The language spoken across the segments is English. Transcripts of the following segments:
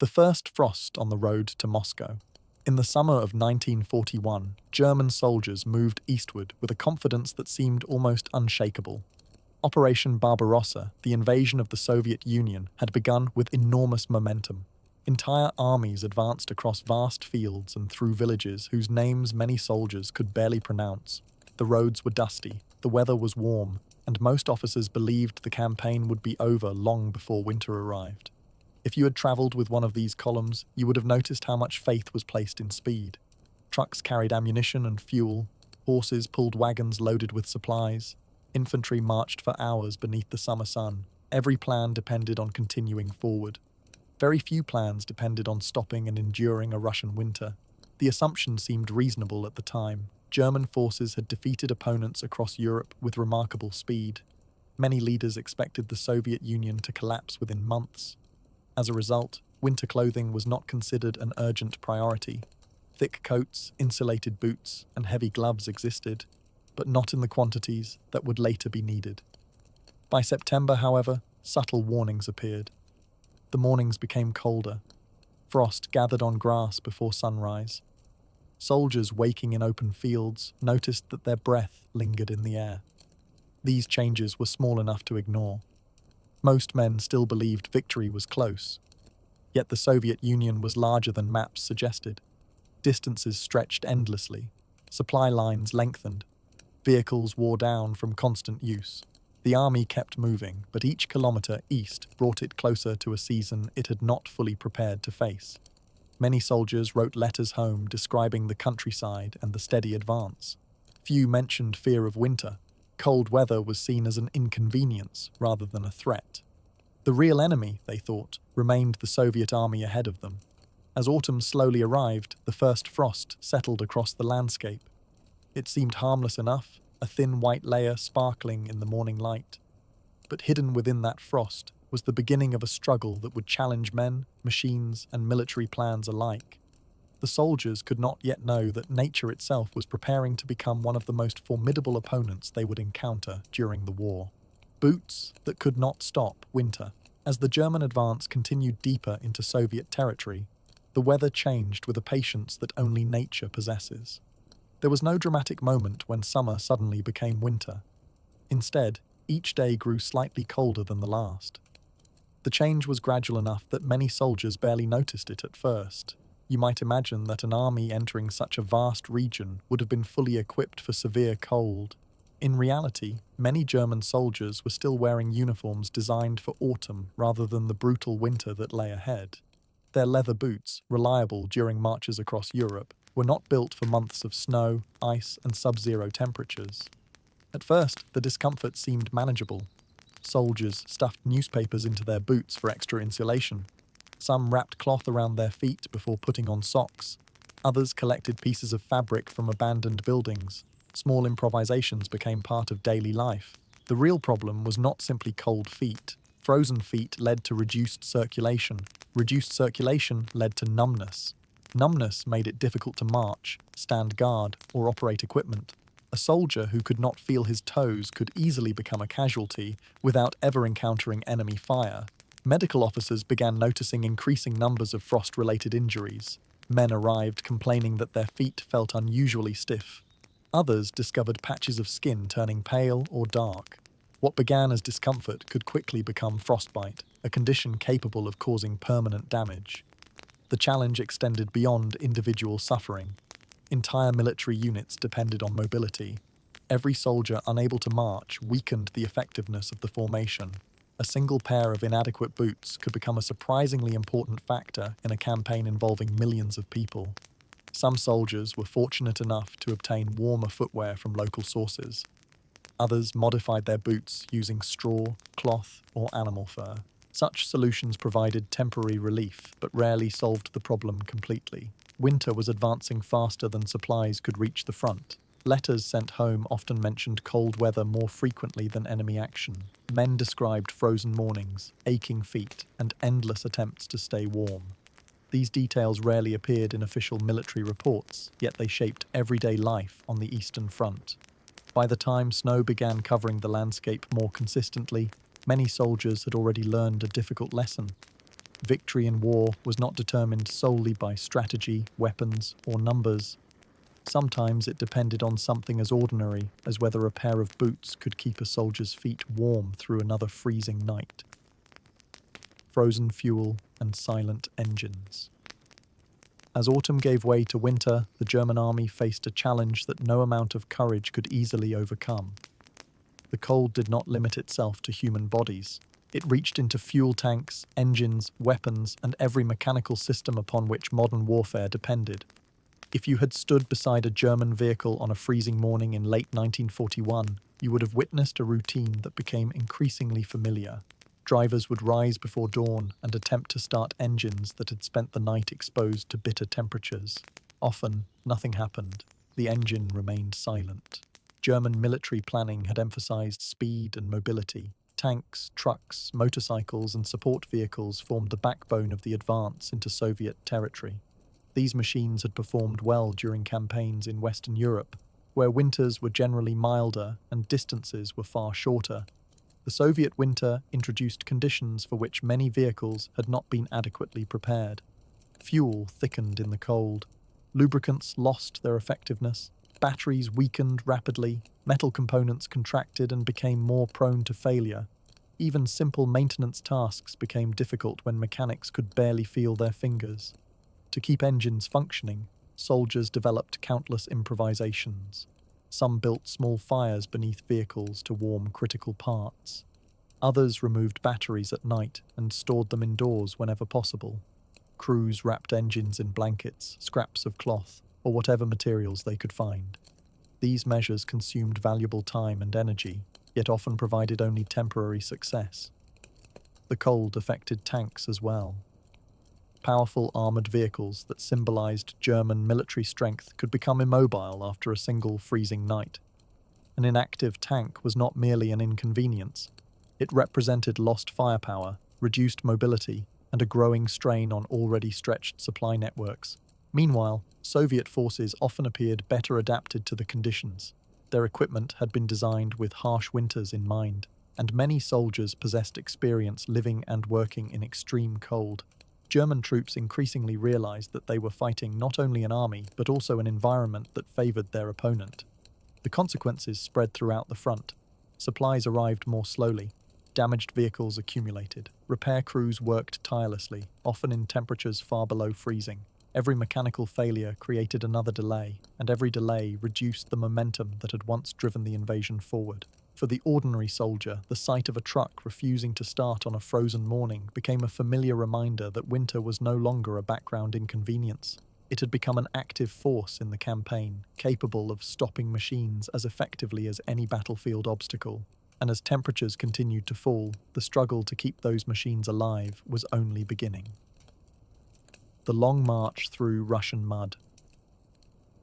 The first frost on the road to Moscow. In the summer of 1941, German soldiers moved eastward with a confidence that seemed almost unshakable. Operation Barbarossa, the invasion of the Soviet Union, had begun with enormous momentum. Entire armies advanced across vast fields and through villages whose names many soldiers could barely pronounce. The roads were dusty, the weather was warm, and most officers believed the campaign would be over long before winter arrived. If you had travelled with one of these columns, you would have noticed how much faith was placed in speed. Trucks carried ammunition and fuel, horses pulled wagons loaded with supplies, infantry marched for hours beneath the summer sun. Every plan depended on continuing forward. Very few plans depended on stopping and enduring a Russian winter. The assumption seemed reasonable at the time. German forces had defeated opponents across Europe with remarkable speed. Many leaders expected the Soviet Union to collapse within months. As a result, winter clothing was not considered an urgent priority. Thick coats, insulated boots, and heavy gloves existed, but not in the quantities that would later be needed. By September, however, subtle warnings appeared. The mornings became colder. Frost gathered on grass before sunrise. Soldiers waking in open fields noticed that their breath lingered in the air. These changes were small enough to ignore. Most men still believed victory was close. Yet the Soviet Union was larger than maps suggested. Distances stretched endlessly. Supply lines lengthened. Vehicles wore down from constant use. The army kept moving, but each kilometre east brought it closer to a season it had not fully prepared to face. Many soldiers wrote letters home describing the countryside and the steady advance. Few mentioned fear of winter. Cold weather was seen as an inconvenience rather than a threat. The real enemy, they thought, remained the Soviet army ahead of them. As autumn slowly arrived, the first frost settled across the landscape. It seemed harmless enough, a thin white layer sparkling in the morning light. But hidden within that frost was the beginning of a struggle that would challenge men, machines, and military plans alike. The soldiers could not yet know that nature itself was preparing to become one of the most formidable opponents they would encounter during the war. Boots that could not stop winter. As the German advance continued deeper into Soviet territory, the weather changed with a patience that only nature possesses. There was no dramatic moment when summer suddenly became winter. Instead, each day grew slightly colder than the last. The change was gradual enough that many soldiers barely noticed it at first. You might imagine that an army entering such a vast region would have been fully equipped for severe cold. In reality, many German soldiers were still wearing uniforms designed for autumn rather than the brutal winter that lay ahead. Their leather boots, reliable during marches across Europe, were not built for months of snow, ice, and sub-zero temperatures. At first, the discomfort seemed manageable. Soldiers stuffed newspapers into their boots for extra insulation. Some wrapped cloth around their feet before putting on socks. Others collected pieces of fabric from abandoned buildings. Small improvisations became part of daily life. The real problem was not simply cold feet. Frozen feet led to reduced circulation. Reduced circulation led to numbness. Numbness made it difficult to march, stand guard, or operate equipment. A soldier who could not feel his toes could easily become a casualty without ever encountering enemy fire. Medical officers began noticing increasing numbers of frost-related injuries. Men arrived complaining that their feet felt unusually stiff. Others discovered patches of skin turning pale or dark. What began as discomfort could quickly become frostbite, a condition capable of causing permanent damage. The challenge extended beyond individual suffering. Entire military units depended on mobility. Every soldier unable to march weakened the effectiveness of the formation. A single pair of inadequate boots could become a surprisingly important factor in a campaign involving millions of people. Some soldiers were fortunate enough to obtain warmer footwear from local sources. Others modified their boots using straw, cloth, or animal fur. Such solutions provided temporary relief, but rarely solved the problem completely. Winter was advancing faster than supplies could reach the front. Letters sent home often mentioned cold weather more frequently than enemy action. Men described frozen mornings, aching feet, and endless attempts to stay warm. These details rarely appeared in official military reports, yet they shaped everyday life on the Eastern Front. By the time snow began covering the landscape more consistently, many soldiers had already learned a difficult lesson. Victory in war was not determined solely by strategy, weapons, or numbers. Sometimes it depended on something as ordinary as whether a pair of boots could keep a soldier's feet warm through another freezing night. Frozen fuel and silent engines. As autumn gave way to winter, the German army faced a challenge that no amount of courage could easily overcome. The cold did not limit itself to human bodies. It reached into fuel tanks, engines, weapons, and every mechanical system upon which modern warfare depended. If you had stood beside a German vehicle on a freezing morning in late 1941, you would have witnessed a routine that became increasingly familiar. Drivers would rise before dawn and attempt to start engines that had spent the night exposed to bitter temperatures. Often, nothing happened. The engine remained silent. German military planning had emphasized speed and mobility. Tanks, trucks, motorcycles, and support vehicles formed the backbone of the advance into Soviet territory. These machines had performed well during campaigns in Western Europe, where winters were generally milder and distances were far shorter. The Soviet winter introduced conditions for which many vehicles had not been adequately prepared. Fuel thickened in the cold. Lubricants lost their effectiveness. Batteries weakened rapidly. Metal components contracted and became more prone to failure. Even simple maintenance tasks became difficult when mechanics could barely feel their fingers. To keep engines functioning, soldiers developed countless improvisations. Some built small fires beneath vehicles to warm critical parts. Others removed batteries at night and stored them indoors whenever possible. Crews wrapped engines in blankets, scraps of cloth, or whatever materials they could find. These measures consumed valuable time and energy, yet often provided only temporary success. The cold affected tanks as well. Powerful armoured vehicles that symbolised German military strength could become immobile after a single freezing night. An inactive tank was not merely an inconvenience. It represented lost firepower, reduced mobility, and a growing strain on already stretched supply networks. Meanwhile, Soviet forces often appeared better adapted to the conditions. Their equipment had been designed with harsh winters in mind, and many soldiers possessed experience living and working in extreme cold. German troops increasingly realized that they were fighting not only an army, but also an environment that favored their opponent. The consequences spread throughout the front. Supplies arrived more slowly. Damaged vehicles accumulated. Repair crews worked tirelessly, often in temperatures far below freezing. Every mechanical failure created another delay, and every delay reduced the momentum that had once driven the invasion forward. For the ordinary soldier, the sight of a truck refusing to start on a frozen morning became a familiar reminder that winter was no longer a background inconvenience. It had become an active force in the campaign, capable of stopping machines as effectively as any battlefield obstacle. And as temperatures continued to fall, the struggle to keep those machines alive was only beginning. The long march through Russian mud.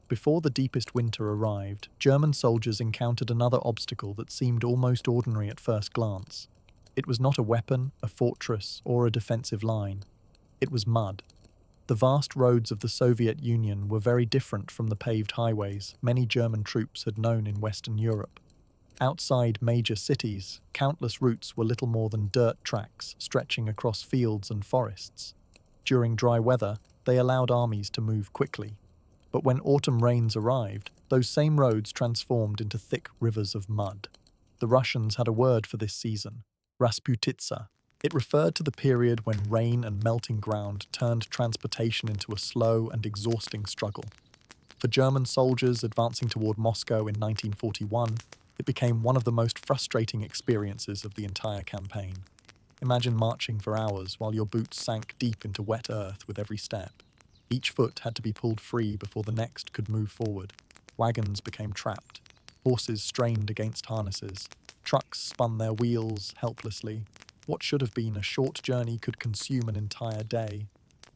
Before the deepest winter arrived, German soldiers encountered another obstacle that seemed almost ordinary at first glance. It was not a weapon, a fortress, or a defensive line. It was mud. The vast roads of the Soviet Union were very different from the paved highways many German troops had known in Western Europe. Outside major cities, countless routes were little more than dirt tracks stretching across fields and forests. During dry weather, they allowed armies to move quickly. But when autumn rains arrived, those same roads transformed into thick rivers of mud. The Russians had a word for this season, Rasputitsa. It referred to the period when rain and melting ground turned transportation into a slow and exhausting struggle. For German soldiers advancing toward Moscow in 1941, it became one of the most frustrating experiences of the entire campaign. Imagine marching for hours while your boots sank deep into wet earth with every step. Each foot had to be pulled free before the next could move forward. Wagons became trapped. Horses strained against harnesses. Trucks spun their wheels helplessly. What should have been a short journey could consume an entire day.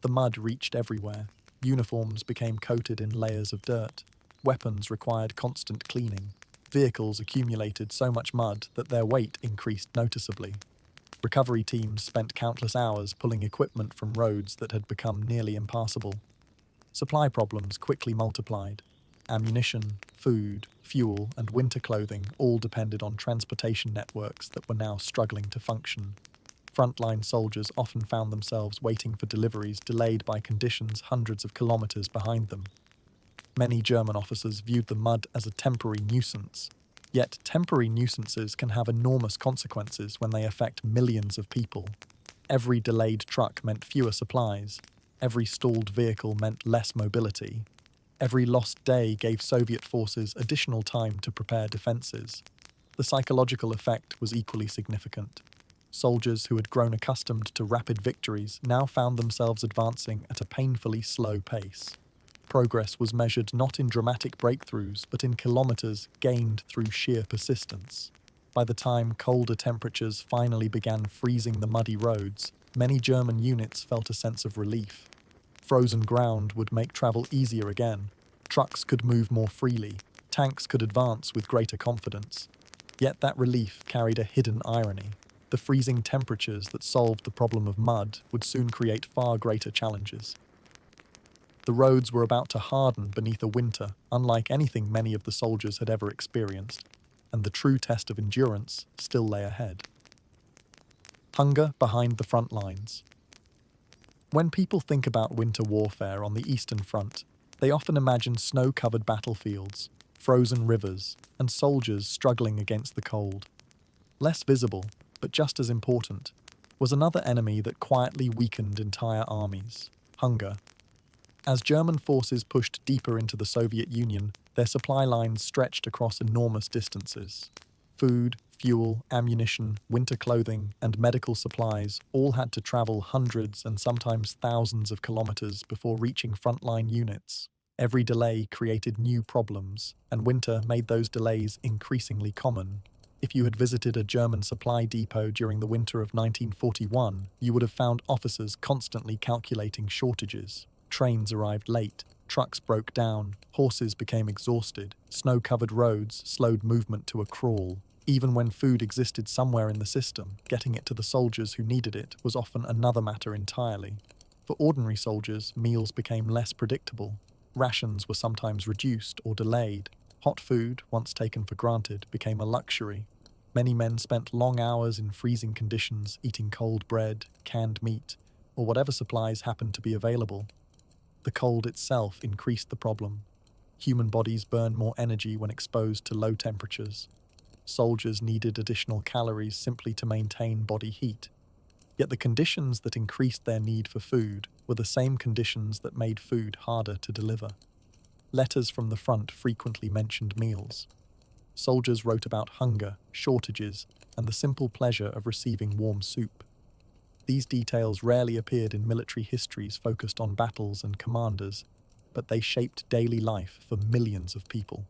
The mud reached everywhere. Uniforms became coated in layers of dirt. Weapons required constant cleaning. Vehicles accumulated so much mud that their weight increased noticeably. Recovery teams spent countless hours pulling equipment from roads that had become nearly impassable. Supply problems quickly multiplied. Ammunition, food, fuel, and winter clothing all depended on transportation networks that were now struggling to function. Frontline soldiers often found themselves waiting for deliveries delayed by conditions hundreds of kilometers behind them. Many German officers viewed the mud as a temporary nuisance. Yet temporary nuisances can have enormous consequences when they affect millions of people. Every delayed truck meant fewer supplies. Every stalled vehicle meant less mobility. Every lost day gave Soviet forces additional time to prepare defenses. The psychological effect was equally significant. Soldiers who had grown accustomed to rapid victories now found themselves advancing at a painfully slow pace. Progress was measured not in dramatic breakthroughs, but in kilometers gained through sheer persistence. By the time colder temperatures finally began freezing the muddy roads, many German units felt a sense of relief. Frozen ground would make travel easier again. Trucks could move more freely. Tanks could advance with greater confidence. Yet that relief carried a hidden irony. The freezing temperatures that solved the problem of mud would soon create far greater challenges. The roads were about to harden beneath a winter unlike anything many of the soldiers had ever experienced, and the true test of endurance still lay ahead. Hunger behind the front lines. When people think about winter warfare on the Eastern Front, they often imagine snow-covered battlefields, frozen rivers, and soldiers struggling against the cold. Less visible, but just as important, was another enemy that quietly weakened entire armies: hunger. As German forces pushed deeper into the Soviet Union, their supply lines stretched across enormous distances. Food, fuel, ammunition, winter clothing, and medical supplies all had to travel hundreds and sometimes thousands of kilometers before reaching frontline units. Every delay created new problems, and winter made those delays increasingly common. If you had visited a German supply depot during the winter of 1941, you would have found officers constantly calculating shortages. Trains arrived late, trucks broke down, horses became exhausted, snow-covered roads slowed movement to a crawl. Even when food existed somewhere in the system, getting it to the soldiers who needed it was often another matter entirely. For ordinary soldiers, meals became less predictable. Rations were sometimes reduced or delayed. Hot food, once taken for granted, became a luxury. Many men spent long hours in freezing conditions, eating cold bread, canned meat, or whatever supplies happened to be available. The cold itself increased the problem. Human bodies burn more energy when exposed to low temperatures. Soldiers needed additional calories simply to maintain body heat. Yet the conditions that increased their need for food were the same conditions that made food harder to deliver. Letters from the front frequently mentioned meals. Soldiers wrote about hunger, shortages, and the simple pleasure of receiving warm soup. These details rarely appeared in military histories focused on battles and commanders, but they shaped daily life for millions of people.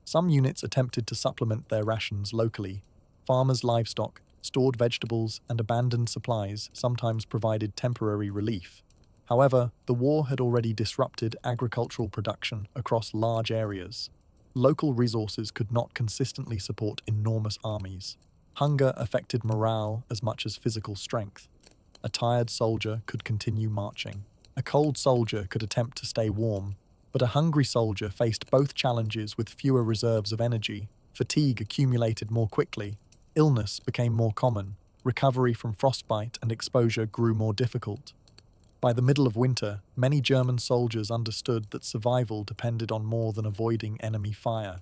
Some units attempted to supplement their rations locally. Farmers' livestock, stored vegetables, and abandoned supplies sometimes provided temporary relief. However, the war had already disrupted agricultural production across large areas. Local resources could not consistently support enormous armies. Hunger affected morale as much as physical strength. A tired soldier could continue marching. A cold soldier could attempt to stay warm, but a hungry soldier faced both challenges with fewer reserves of energy. Fatigue accumulated more quickly. Illness became more common. Recovery from frostbite and exposure grew more difficult. By the middle of winter, many German soldiers understood that survival depended on more than avoiding enemy fire.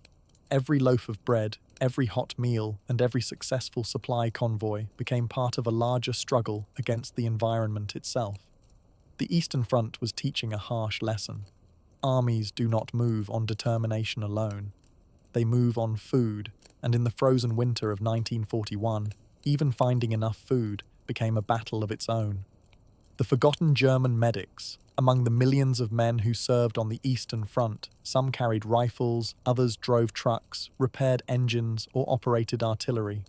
Every loaf of bread, every hot meal, and every successful supply convoy became part of a larger struggle against the environment itself. The Eastern Front was teaching a harsh lesson. Armies do not move on determination alone. They move on food, and in the frozen winter of 1941, even finding enough food became a battle of its own. The forgotten German medics. Among the millions of men who served on the Eastern Front, some carried rifles, others drove trucks, repaired engines, or operated artillery.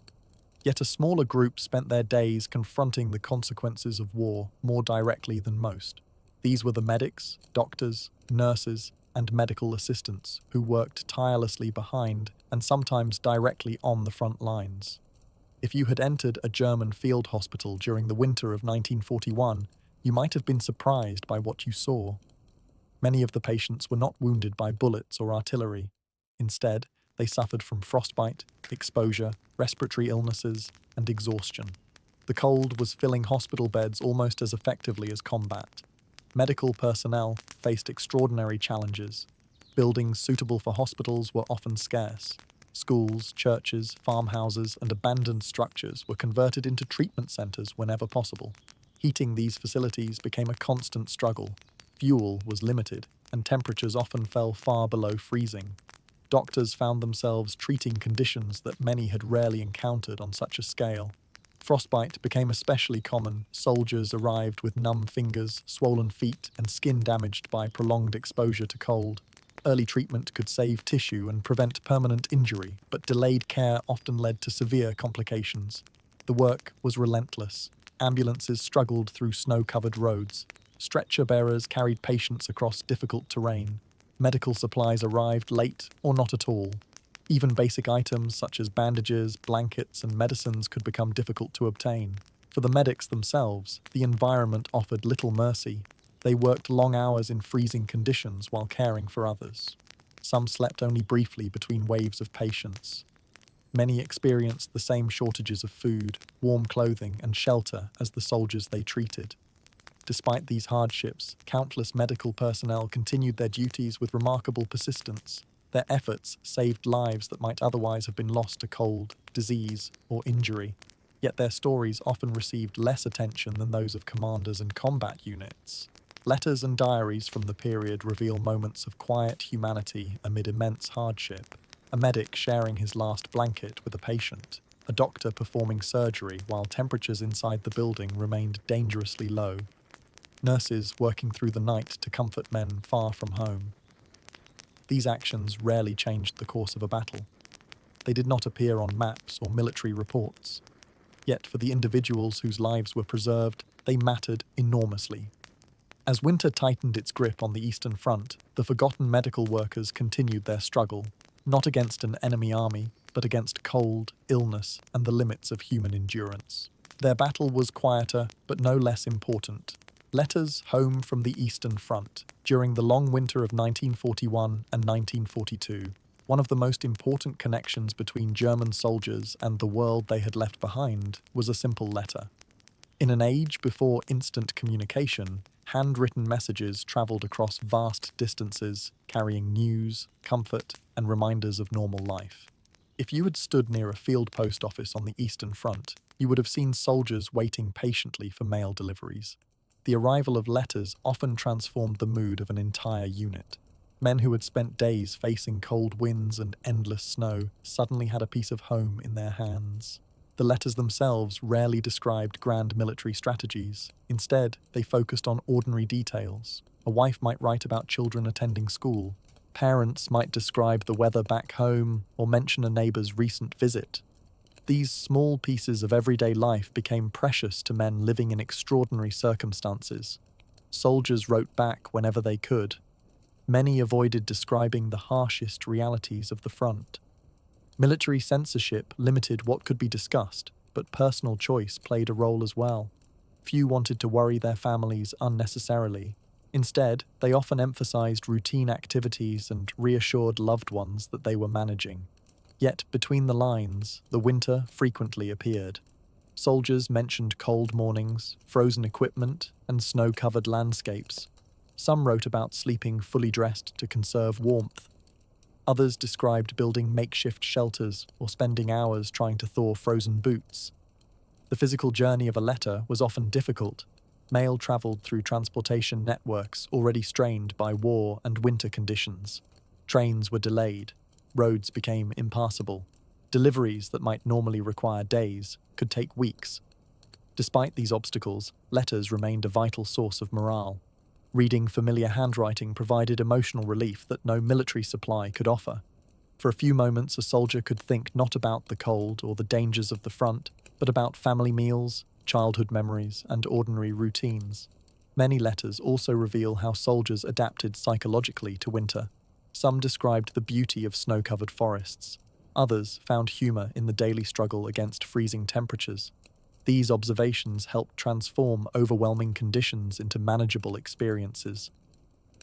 Yet a smaller group spent their days confronting the consequences of war more directly than most. These were the medics, doctors, nurses, and medical assistants who worked tirelessly behind and sometimes directly on the front lines. If you had entered a German field hospital during the winter of 1941, you might have been surprised by what you saw. Many of the patients were not wounded by bullets or artillery. Instead, they suffered from frostbite, exposure, respiratory illnesses, and exhaustion. The cold was filling hospital beds almost as effectively as combat. Medical personnel faced extraordinary challenges. Buildings suitable for hospitals were often scarce. Schools, churches, farmhouses, and abandoned structures were converted into treatment centers whenever possible. Heating these facilities became a constant struggle. Fuel was limited, and temperatures often fell far below freezing. Doctors found themselves treating conditions that many had rarely encountered on such a scale. Frostbite became especially common. Soldiers arrived with numb fingers, swollen feet, and skin damaged by prolonged exposure to cold. Early treatment could save tissue and prevent permanent injury, but delayed care often led to severe complications. The work was relentless. Ambulances struggled through snow-covered roads. Stretcher bearers carried patients across difficult terrain. Medical supplies arrived late or not at all. Even basic items such as bandages, blankets, and medicines could become difficult to obtain. For the medics themselves, the environment offered little mercy. They worked long hours in freezing conditions while caring for others. Some slept only briefly between waves of patients. Many experienced the same shortages of food, warm clothing, and shelter as the soldiers they treated. Despite these hardships, countless medical personnel continued their duties with remarkable persistence. Their efforts saved lives that might otherwise have been lost to cold, disease, or injury. Yet their stories often received less attention than those of commanders and combat units. Letters and diaries from the period reveal moments of quiet humanity amid immense hardship. A medic sharing his last blanket with a patient. A doctor performing surgery while temperatures inside the building remained dangerously low. Nurses working through the night to comfort men far from home. These actions rarely changed the course of a battle. They did not appear on maps or military reports. Yet for the individuals whose lives were preserved, they mattered enormously. As winter tightened its grip on the Eastern Front, the forgotten medical workers continued their struggle, not against an enemy army, but against cold, illness, and the limits of human endurance. Their battle was quieter, but no less important. Letters home from the Eastern Front. During the long winter of 1941 and 1942, one of the most important connections between German soldiers and the world they had left behind was a simple letter. In an age before instant communication, handwritten messages travelled across vast distances, carrying news, comfort, and reminders of normal life. If you had stood near a field post office on the Eastern Front, you would have seen soldiers waiting patiently for mail deliveries. The arrival of letters often transformed the mood of an entire unit. Men who had spent days facing cold winds and endless snow suddenly had a piece of home in their hands. The letters themselves rarely described grand military strategies. Instead, they focused on ordinary details. A wife might write about children attending school. Parents might describe the weather back home or mention a neighbor's recent visit. These small pieces of everyday life became precious to men living in extraordinary circumstances. Soldiers wrote back whenever they could. Many avoided describing the harshest realities of the front. Military censorship limited what could be discussed, but personal choice played a role as well. Few wanted to worry their families unnecessarily. Instead, they often emphasized routine activities and reassured loved ones that they were managing. Yet, between the lines, the winter frequently appeared. Soldiers mentioned cold mornings, frozen equipment, and snow-covered landscapes. Some wrote about sleeping fully dressed to conserve warmth. Others described building makeshift shelters or spending hours trying to thaw frozen boots. The physical journey of a letter was often difficult. Mail traveled through transportation networks already strained by war and winter conditions. Trains were delayed. Roads became impassable. Deliveries that might normally require days could take weeks. Despite these obstacles, letters remained a vital source of morale. Reading familiar handwriting provided emotional relief that no military supply could offer. For a few moments, a soldier could think not about the cold or the dangers of the front, but about family meals, childhood memories, and ordinary routines. Many letters also reveal how soldiers adapted psychologically to winter. Some described the beauty of snow-covered forests. Others found humor in the daily struggle against freezing temperatures. These observations helped transform overwhelming conditions into manageable experiences.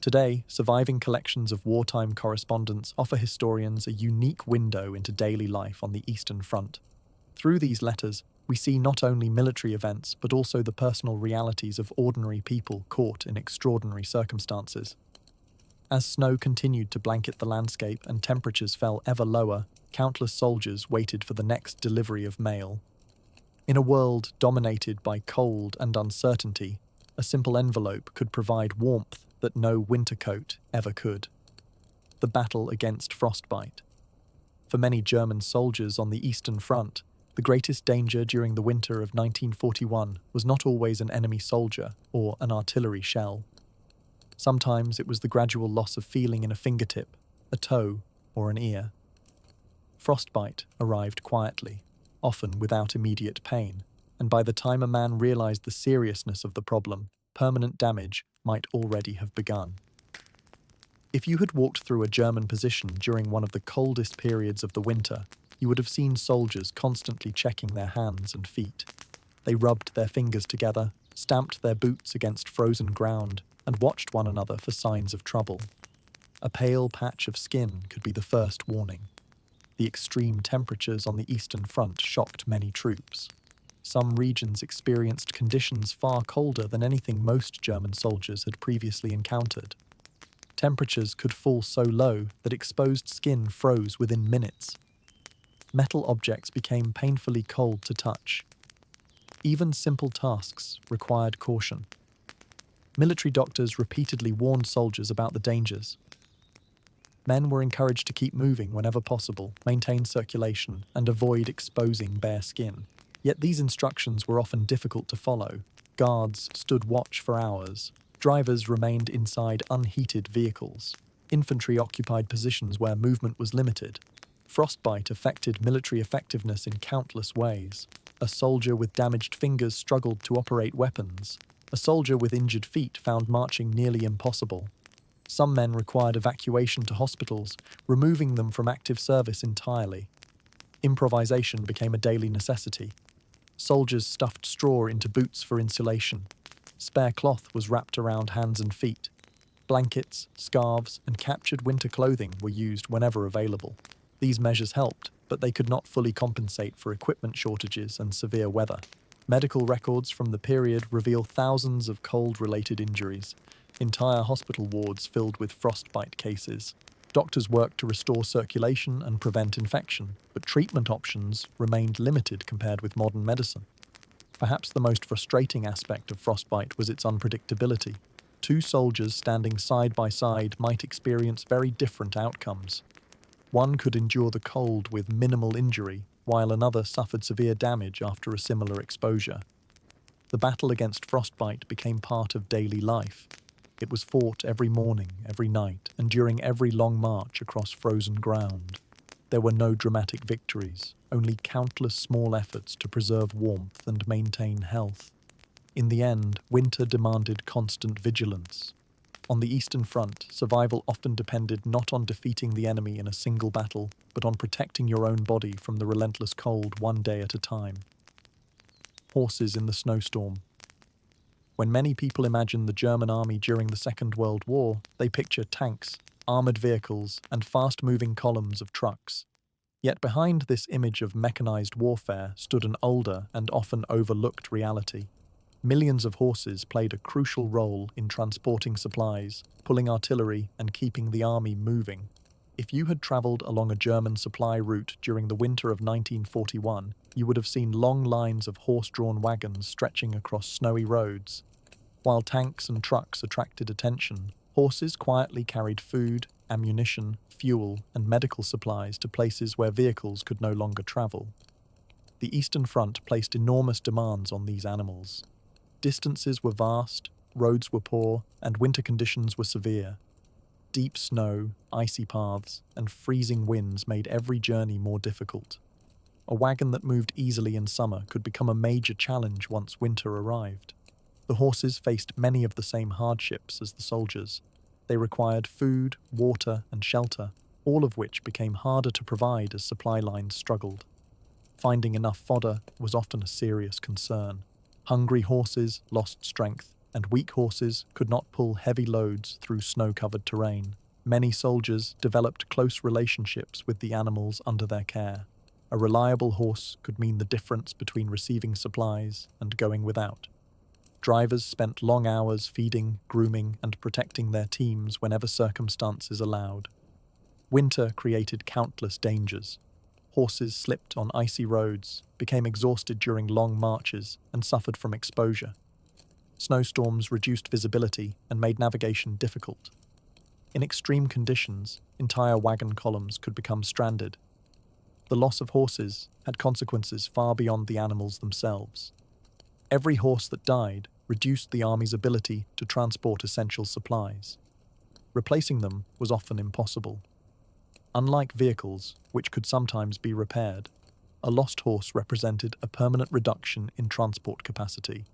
Today, surviving collections of wartime correspondence offer historians a unique window into daily life on the Eastern Front. Through these letters, We see not only military events, but also the personal realities of ordinary people caught in extraordinary circumstances. As snow continued to blanket the landscape and temperatures fell ever lower, countless soldiers waited for the next delivery of mail. In a world dominated by cold and uncertainty, a simple envelope could provide warmth that no winter coat ever could. The battle against frostbite. For many German soldiers on the Eastern Front, the greatest danger during the winter of 1941 was not always an enemy soldier or an artillery shell. Sometimes it was the gradual loss of feeling in a fingertip, a toe, or an ear. Frostbite arrived quietly, often without immediate pain, and by the time a man realized the seriousness of the problem, permanent damage might already have begun. If you had walked through a German position during one of the coldest periods of the winter, you would have seen soldiers constantly checking their hands and feet. They rubbed their fingers together, stamped their boots against frozen ground, and watched one another for signs of trouble. A pale patch of skin could be the first warning. The extreme temperatures on the Eastern Front shocked many troops. Some regions experienced conditions far colder than anything most German soldiers had previously encountered. Temperatures could fall so low that exposed skin froze within minutes. Metal objects became painfully cold to touch. Even simple tasks required caution. Military doctors repeatedly warned soldiers about the dangers. Men were encouraged to keep moving whenever possible, maintain circulation, and avoid exposing bare skin. Yet these instructions were often difficult to follow. Guards stood watch for hours. Drivers remained inside unheated vehicles. Infantry occupied positions where movement was limited. Frostbite affected military effectiveness in countless ways. A soldier with damaged fingers struggled to operate weapons. A soldier with injured feet found marching nearly impossible. Some men required evacuation to hospitals, removing them from active service entirely. Improvisation became a daily necessity. Soldiers stuffed straw into boots for insulation. Spare cloth was wrapped around hands and feet. Blankets, scarves, and captured winter clothing were used whenever available. These measures helped, but they could not fully compensate for equipment shortages and severe weather. Medical records from the period reveal thousands of cold-related injuries, entire hospital wards filled with frostbite cases. Doctors worked to restore circulation and prevent infection, but treatment options remained limited compared with modern medicine. Perhaps the most frustrating aspect of frostbite was its unpredictability. Two soldiers standing side by side might experience very different outcomes. One could endure the cold with minimal injury, while another suffered severe damage after a similar exposure. The battle against frostbite became part of daily life. It was fought every morning, every night, and during every long march across frozen ground. There were no dramatic victories, only countless small efforts to preserve warmth and maintain health. In the end, winter demanded constant vigilance. On the Eastern Front, survival often depended not on defeating the enemy in a single battle, but on protecting your own body from the relentless cold one day at a time. Horses in the snowstorm. When many people imagine the German army during the Second World War, they picture tanks, armored vehicles, and fast-moving columns of trucks. Yet behind this image of mechanized warfare stood an older and often overlooked reality. Millions of horses played a crucial role in transporting supplies, pulling artillery, and keeping the army moving. If you had traveled along a German supply route during the winter of 1941, you would have seen long lines of horse-drawn wagons stretching across snowy roads. While tanks and trucks attracted attention, horses quietly carried food, ammunition, fuel, and medical supplies to places where vehicles could no longer travel. The Eastern Front placed enormous demands on these animals. Distances were vast, roads were poor, and winter conditions were severe. Deep snow, icy paths, and freezing winds made every journey more difficult. A wagon that moved easily in summer could become a major challenge once winter arrived. The horses faced many of the same hardships as the soldiers. They required food, water, and shelter, all of which became harder to provide as supply lines struggled. Finding enough fodder was often a serious concern. Hungry horses lost strength, and weak horses could not pull heavy loads through snow-covered terrain. Many soldiers developed close relationships with the animals under their care. A reliable horse could mean the difference between receiving supplies and going without. Drivers spent long hours feeding, grooming, and protecting their teams whenever circumstances allowed. Winter created countless dangers. Horses slipped on icy roads, became exhausted during long marches, and suffered from exposure. Snowstorms reduced visibility and made navigation difficult. In extreme conditions, entire wagon columns could become stranded. The loss of horses had consequences far beyond the animals themselves. Every horse that died reduced the army's ability to transport essential supplies. Replacing them was often impossible. Unlike vehicles, which could sometimes be repaired, a lost horse represented a permanent reduction in transport capacity.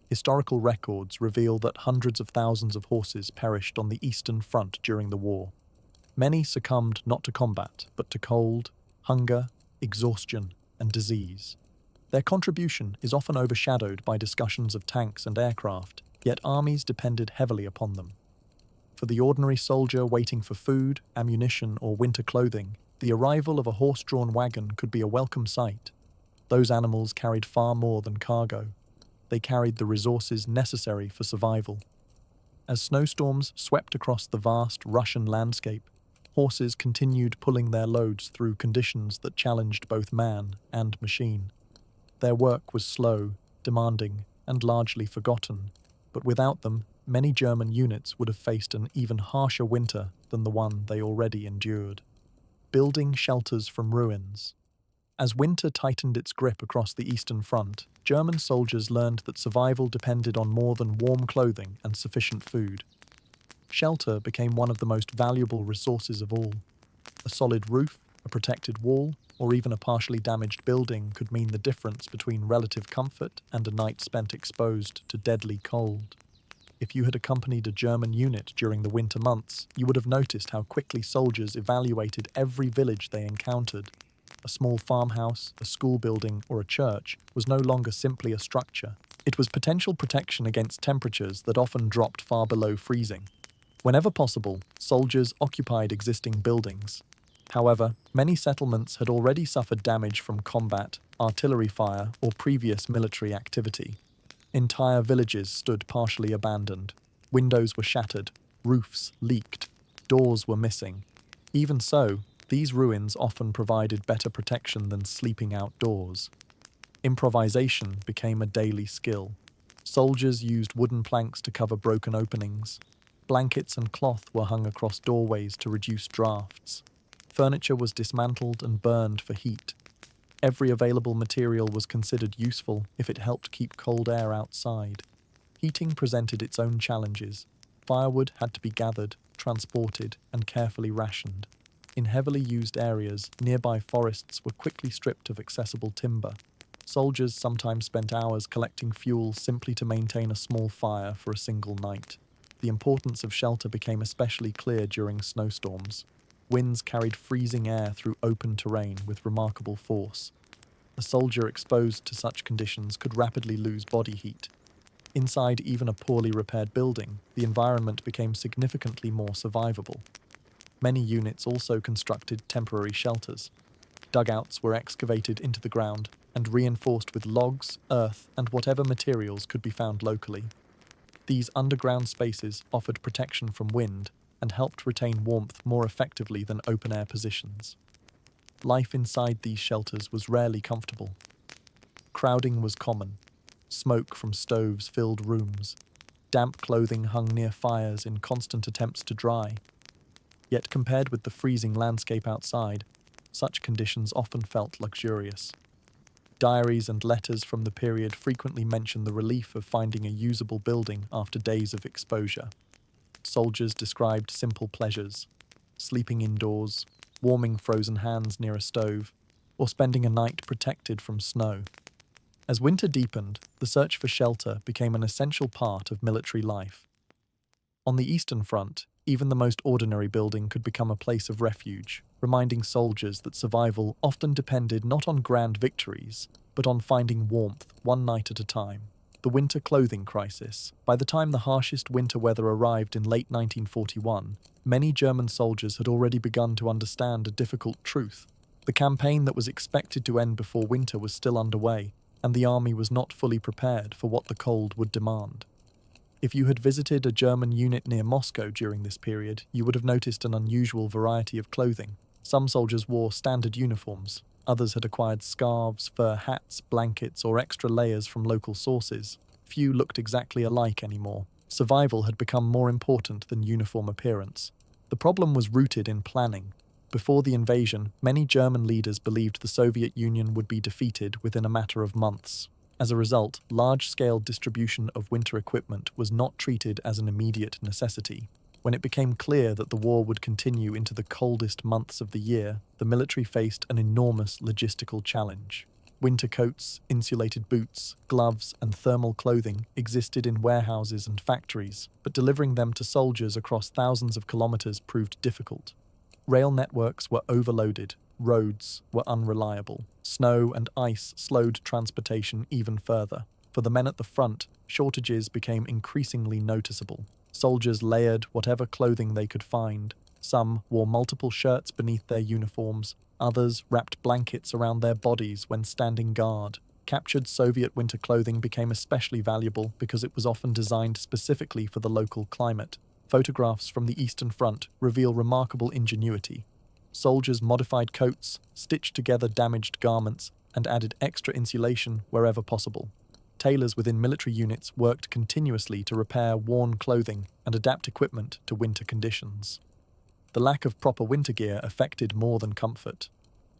Historical records reveal that hundreds of thousands of horses perished on the Eastern Front during the war. Many succumbed not to combat, but to cold, hunger, exhaustion, and disease. Their contribution is often overshadowed by discussions of tanks and aircraft, yet armies depended heavily upon them. For the ordinary soldier waiting for food, ammunition, or winter clothing, the arrival of a horse-drawn wagon could be a welcome sight. Those animals carried far more than cargo. They carried the resources necessary for survival. As snowstorms swept across the vast Russian landscape, horses continued pulling their loads through conditions that challenged both man and machine. Their work was slow, demanding, and largely forgotten, but without them, many German units would have faced an even harsher winter than the one they already endured. Building shelters from ruins. As winter tightened its grip across the Eastern Front, German soldiers learned that survival depended on more than warm clothing and sufficient food. Shelter became one of the most valuable resources of all. A solid roof, a protected wall, or even a partially damaged building could mean the difference between relative comfort and a night spent exposed to deadly cold. If you had accompanied a German unit during the winter months, you would have noticed how quickly soldiers evaluated every village they encountered. A small farmhouse, a school building, or a church was no longer simply a structure. It was potential protection against temperatures that often dropped far below freezing. Whenever possible, soldiers occupied existing buildings. However, many settlements had already suffered damage from combat, artillery fire, or previous military activity. Entire villages stood partially abandoned. Windows were shattered, roofs leaked, doors were missing. Even so, these ruins often provided better protection than sleeping outdoors. Improvisation became a daily skill. Soldiers used wooden planks to cover broken openings. Blankets and cloth were hung across doorways to reduce drafts. Furniture was dismantled and burned for heat. Every available material was considered useful if it helped keep cold air outside. Heating presented its own challenges. Firewood had to be gathered, transported, and carefully rationed. In heavily used areas, nearby forests were quickly stripped of accessible timber. Soldiers sometimes spent hours collecting fuel simply to maintain a small fire for a single night. The importance of shelter became especially clear during snowstorms. Winds carried freezing air through open terrain with remarkable force. A soldier exposed to such conditions could rapidly lose body heat. Inside even a poorly repaired building, the environment became significantly more survivable. Many units also constructed temporary shelters. Dugouts were excavated into the ground and reinforced with logs, earth, and whatever materials could be found locally. These underground spaces offered protection from wind and helped retain warmth more effectively than open-air positions. Life inside these shelters was rarely comfortable. Crowding was common. Smoke from stoves filled rooms. Damp clothing hung near fires in constant attempts to dry. Yet compared with the freezing landscape outside, such conditions often felt luxurious. Diaries and letters from the period frequently mention the relief of finding a usable building after days of exposure. Soldiers described simple pleasures, sleeping indoors, warming frozen hands near a stove, or spending a night protected from snow. As winter deepened, the search for shelter became an essential part of military life. On the Eastern Front, even the most ordinary building could become a place of refuge, reminding soldiers that survival often depended not on grand victories, but on finding warmth one night at a time. The winter clothing crisis. By the time the harshest winter weather arrived in late 1941, many German soldiers had already begun to understand a difficult truth. The campaign that was expected to end before winter was still underway, and the army was not fully prepared for what the cold would demand. If you had visited a German unit near Moscow during this period, you would have noticed an unusual variety of clothing. Some soldiers wore standard uniforms, others had acquired scarves, fur hats, blankets, or extra layers from local sources. Few looked exactly alike anymore. Survival had become more important than uniform appearance. The problem was rooted in planning. Before the invasion, many German leaders believed the Soviet Union would be defeated within a matter of months. As a result, large-scale distribution of winter equipment was not treated as an immediate necessity. When it became clear that the war would continue into the coldest months of the year, the military faced an enormous logistical challenge. Winter coats, insulated boots, gloves, and thermal clothing existed in warehouses and factories, but delivering them to soldiers across thousands of kilometers proved difficult. Rail networks were overloaded, roads were unreliable. Snow and ice slowed transportation even further. For the men at the front, shortages became increasingly noticeable. Soldiers layered whatever clothing they could find. Some wore multiple shirts beneath their uniforms. Others wrapped blankets around their bodies when standing guard. Captured Soviet winter clothing became especially valuable because it was often designed specifically for the local climate. Photographs from the Eastern Front reveal remarkable ingenuity. Soldiers modified coats, stitched together damaged garments, and added extra insulation wherever possible. Tailors within military units worked continuously to repair worn clothing and adapt equipment to winter conditions. The lack of proper winter gear affected more than comfort.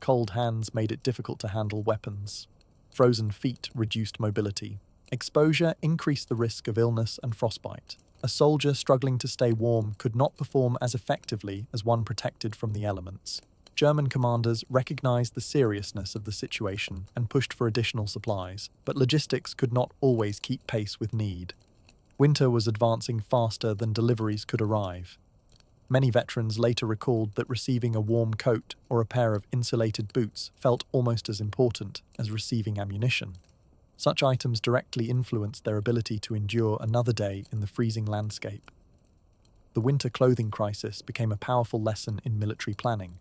Cold hands made it difficult to handle weapons. Frozen feet reduced mobility. Exposure increased the risk of illness and frostbite. A soldier struggling to stay warm could not perform as effectively as one protected from the elements. German commanders recognized the seriousness of the situation and pushed for additional supplies, but logistics could not always keep pace with need. Winter was advancing faster than deliveries could arrive. Many veterans later recalled that receiving a warm coat or a pair of insulated boots felt almost as important as receiving ammunition. Such items directly influenced their ability to endure another day in the freezing landscape. The winter clothing crisis became a powerful lesson in military planning.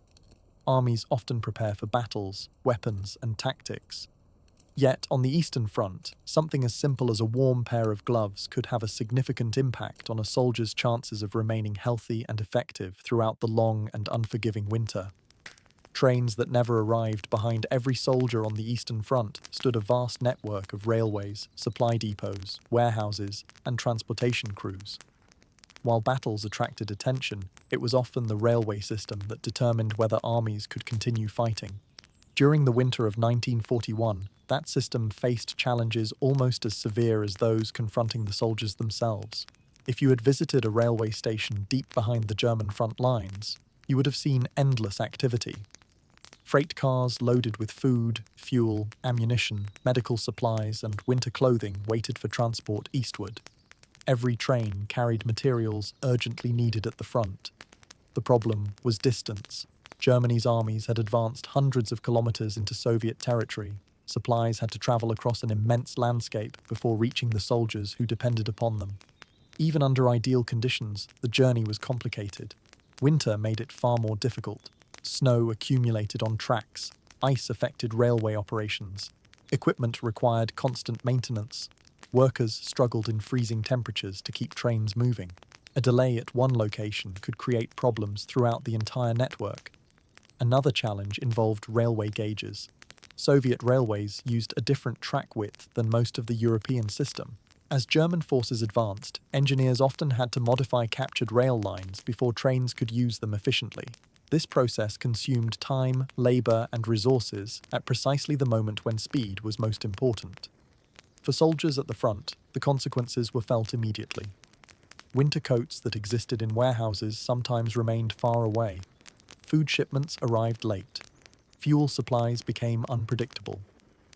Armies often prepare for battles, weapons, and tactics. Yet, on the Eastern Front, something as simple as a warm pair of gloves could have a significant impact on a soldier's chances of remaining healthy and effective throughout the long and unforgiving winter. Trains that never arrived behind every soldier on the Eastern Front stood a vast network of railways, supply depots, warehouses, and transportation crews. While battles attracted attention, it was often the railway system that determined whether armies could continue fighting. During the winter of 1941, that system faced challenges almost as severe as those confronting the soldiers themselves. If you had visited a railway station deep behind the German front lines, you would have seen endless activity. Freight cars loaded with food, fuel, ammunition, medical supplies, and winter clothing waited for transport eastward. Every train carried materials urgently needed at the front. The problem was distance. Germany's armies had advanced hundreds of kilometers into Soviet territory. Supplies had to travel across an immense landscape before reaching the soldiers who depended upon them. Even under ideal conditions, the journey was complicated. Winter made it far more difficult. Snow accumulated on tracks. Ice affected railway operations. Equipment required constant maintenance. Workers struggled in freezing temperatures to keep trains moving. A delay at one location could create problems throughout the entire network. Another challenge involved railway gauges. Soviet railways used a different track width than most of the European system. As German forces advanced, engineers often had to modify captured rail lines before trains could use them efficiently. This process consumed time, labor, and resources at precisely the moment when speed was most important. For soldiers at the front, the consequences were felt immediately. Winter coats that existed in warehouses sometimes remained far away. Food shipments arrived late. Fuel supplies became unpredictable.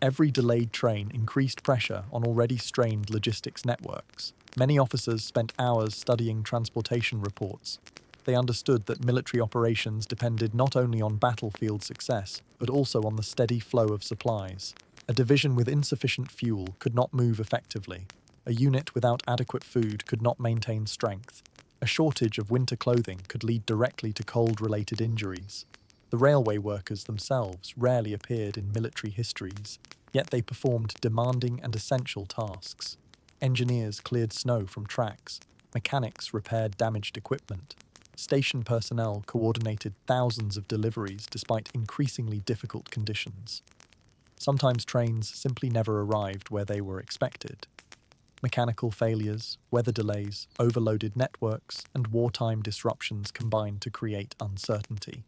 Every delayed train increased pressure on already strained logistics networks. Many officers spent hours studying transportation reports. They understood that military operations depended not only on battlefield success, but also on the steady flow of supplies. A division with insufficient fuel could not move effectively. A unit without adequate food could not maintain strength. A shortage of winter clothing could lead directly to cold-related injuries. The railway workers themselves rarely appeared in military histories, yet they performed demanding and essential tasks. Engineers cleared snow from tracks, mechanics repaired damaged equipment, station personnel coordinated thousands of deliveries despite increasingly difficult conditions. Sometimes trains simply never arrived where they were expected. Mechanical failures, weather delays, overloaded networks, and wartime disruptions combined to create uncertainty.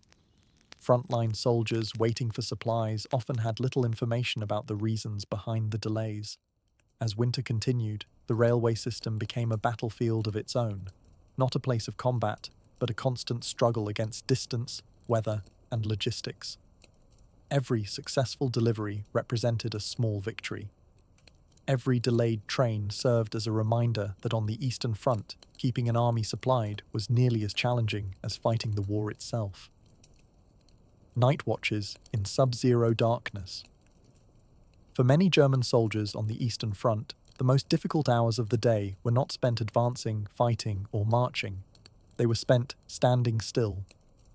Frontline soldiers waiting for supplies often had little information about the reasons behind the delays. As winter continued, the railway system became a battlefield of its own, not a place of combat, but a constant struggle against distance, weather, and logistics. Every successful delivery represented a small victory. Every delayed train served as a reminder that on the Eastern Front, keeping an army supplied was nearly as challenging as fighting the war itself. Night watches in sub-zero darkness. For many German soldiers on the Eastern Front, the most difficult hours of the day were not spent advancing, fighting, or marching. They were spent standing still.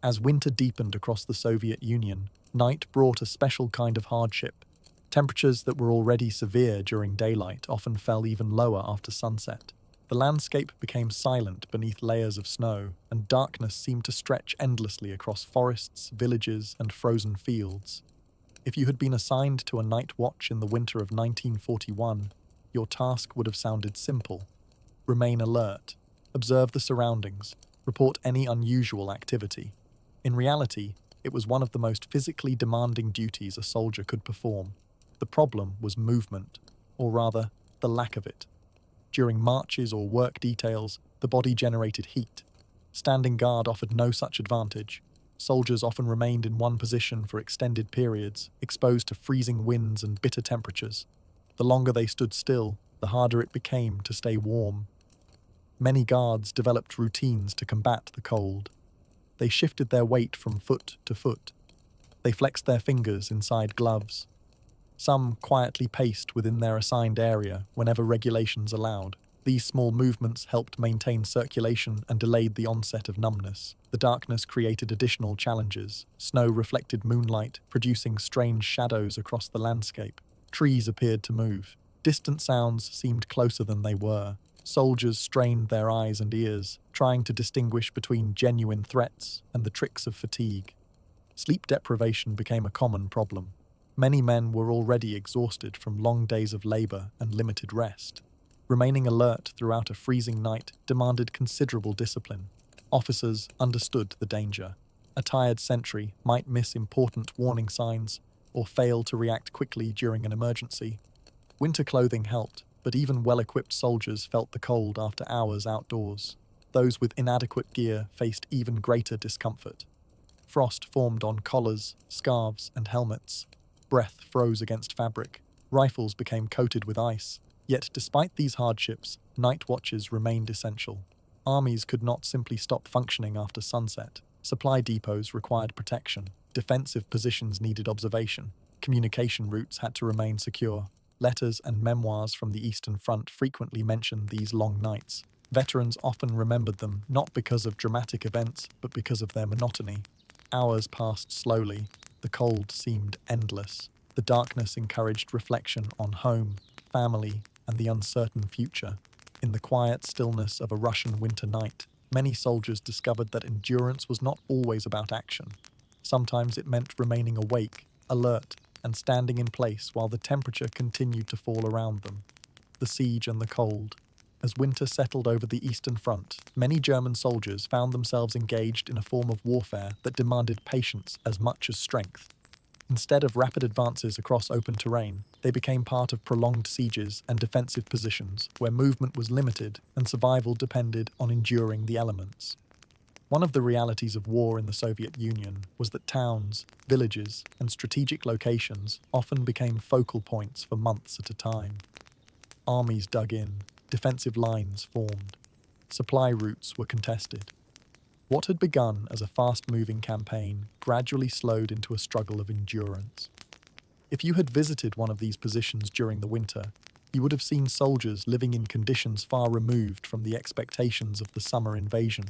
As winter deepened across the Soviet Union, night brought a special kind of hardship. Temperatures that were already severe during daylight often fell even lower after sunset. The landscape became silent beneath layers of snow, and darkness seemed to stretch endlessly across forests, villages, and frozen fields. If you had been assigned to a night watch in the winter of 1941, your task would have sounded simple. Remain alert, observe the surroundings, report any unusual activity. In reality, it was one of the most physically demanding duties a soldier could perform. The problem was movement, or rather, the lack of it. During marches or work details, the body generated heat. Standing guard offered no such advantage. Soldiers often remained in one position for extended periods, exposed to freezing winds and bitter temperatures. The longer they stood still, the harder it became to stay warm. Many guards developed routines to combat the cold. They shifted their weight from foot to foot. They flexed their fingers inside gloves. Some quietly paced within their assigned area whenever regulations allowed. These small movements helped maintain circulation and delayed the onset of numbness. The darkness created additional challenges. Snow reflected moonlight, producing strange shadows across the landscape. Trees appeared to move. Distant sounds seemed closer than they were. Soldiers strained their eyes and ears, trying to distinguish between genuine threats and the tricks of fatigue. Sleep deprivation became a common problem. Many men were already exhausted from long days of labor and limited rest. Remaining alert throughout a freezing night demanded considerable discipline. Officers understood the danger. A tired sentry might miss important warning signs or fail to react quickly during an emergency. Winter clothing helped, but even well-equipped soldiers felt the cold after hours outdoors. Those with inadequate gear faced even greater discomfort. Frost formed on collars, scarves, and helmets. Breath froze against fabric. Rifles became coated with ice. Yet despite these hardships, night watches remained essential. Armies could not simply stop functioning after sunset. Supply depots required protection. Defensive positions needed observation. Communication routes had to remain secure. Letters and memoirs from the Eastern Front frequently mentioned these long nights. Veterans often remembered them not because of dramatic events, but because of their monotony. Hours passed slowly. The cold seemed endless. The darkness encouraged reflection on home, family, and the uncertain future. In the quiet stillness of a Russian winter night, many soldiers discovered that endurance was not always about action. Sometimes it meant remaining awake, alert, and standing in place while the temperature continued to fall around them. The siege and the cold. As winter settled over the Eastern Front, many German soldiers found themselves engaged in a form of warfare that demanded patience as much as strength. Instead of rapid advances across open terrain, they became part of prolonged sieges and defensive positions where movement was limited and survival depended on enduring the elements. One of the realities of war in the Soviet Union was that towns, villages, and strategic locations often became focal points for months at a time. Armies dug in, defensive lines formed, supply routes were contested. What had begun as a fast-moving campaign gradually slowed into a struggle of endurance. If you had visited one of these positions during the winter, you would have seen soldiers living in conditions far removed from the expectations of the summer invasion.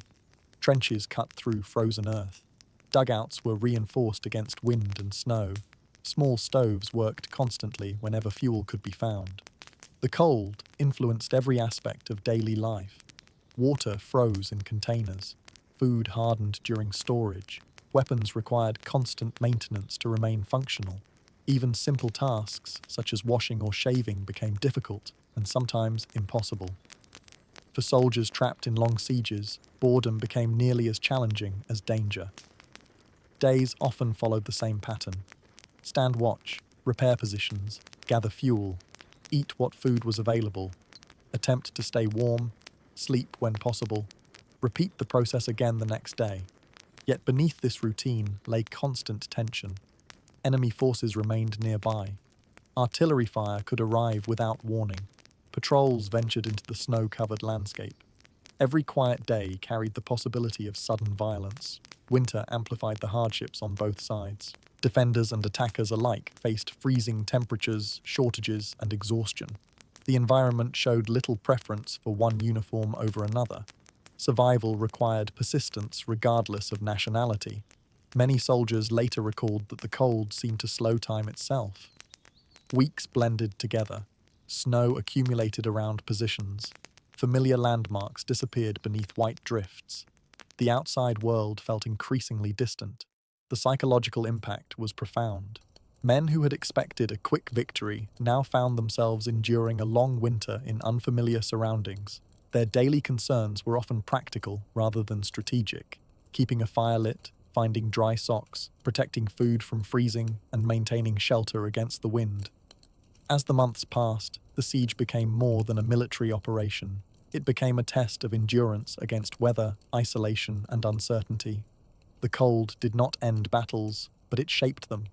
Trenches cut through frozen earth. Dugouts were reinforced against wind and snow. Small stoves worked constantly whenever fuel could be found. The cold influenced every aspect of daily life. Water froze in containers. Food hardened during storage. Weapons required constant maintenance to remain functional. Even simple tasks, such as washing or shaving, became difficult and sometimes impossible. For soldiers trapped in long sieges, boredom became nearly as challenging as danger. Days often followed the same pattern. Stand watch, repair positions, gather fuel, eat what food was available, attempt to stay warm, sleep when possible, repeat the process again the next day. Yet beneath this routine lay constant tension. Enemy forces remained nearby. Artillery fire could arrive without warning. Patrols ventured into the snow-covered landscape. Every quiet day carried the possibility of sudden violence. Winter amplified the hardships on both sides. Defenders and attackers alike faced freezing temperatures, shortages, and exhaustion. The environment showed little preference for one uniform over another. Survival required persistence regardless of nationality. Many soldiers later recalled that the cold seemed to slow time itself. Weeks blended together. Snow accumulated around positions. Familiar landmarks disappeared beneath white drifts. The outside world felt increasingly distant. The psychological impact was profound. Men who had expected a quick victory now found themselves enduring a long winter in unfamiliar surroundings. Their daily concerns were often practical rather than strategic. Keeping a fire lit, finding dry socks, protecting food from freezing, and maintaining shelter against the wind. As the months passed, the siege became more than a military operation. It became a test of endurance against weather, isolation, and uncertainty. The cold did not end battles, but it shaped them.